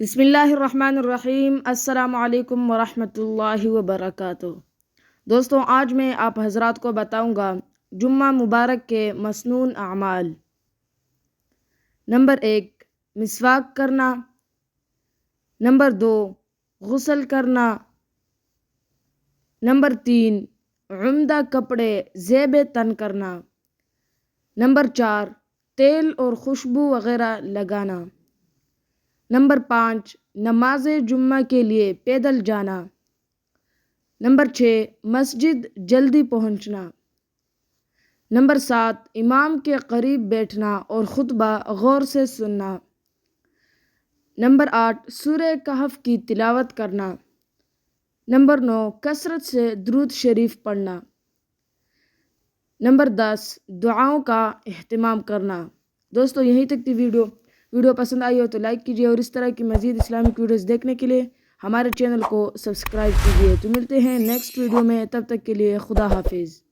بسم اللہ الرحمن الرحیم۔ السلام علیکم ورحمۃ اللہ وبرکاتہ۔ دوستوں، آج میں آپ حضرات کو بتاؤں گا جمعہ مبارک کے مسنون اعمال۔ نمبر 1، مسواک کرنا۔ نمبر 2، غسل کرنا۔ نمبر 3، عمدہ کپڑے زیب تن کرنا۔ نمبر 4، تیل اور خوشبو وغیرہ لگانا۔ نمبر 5، نماز جمعہ کے لیے پیدل جانا۔ نمبر 6، مسجد جلدی پہنچنا۔ نمبر 7، امام کے قریب بیٹھنا اور خطبہ غور سے سننا۔ نمبر 8، سورہ کہف کی تلاوت کرنا۔ نمبر 9، کثرت سے درود شریف پڑھنا۔ نمبر 10، دعاؤں کا اہتمام کرنا۔ دوستو، یہیں تک تھی ویڈیو پسند آئی ہو تو لائک کیجیے اور اس طرح کی مزید اسلامک ویڈیوز دیکھنے کے لیے ہمارے چینل کو سبسکرائب کیجیے۔ تو ملتے ہیں نیکسٹ ویڈیو میں، تب تک کے لیے خدا حافظ۔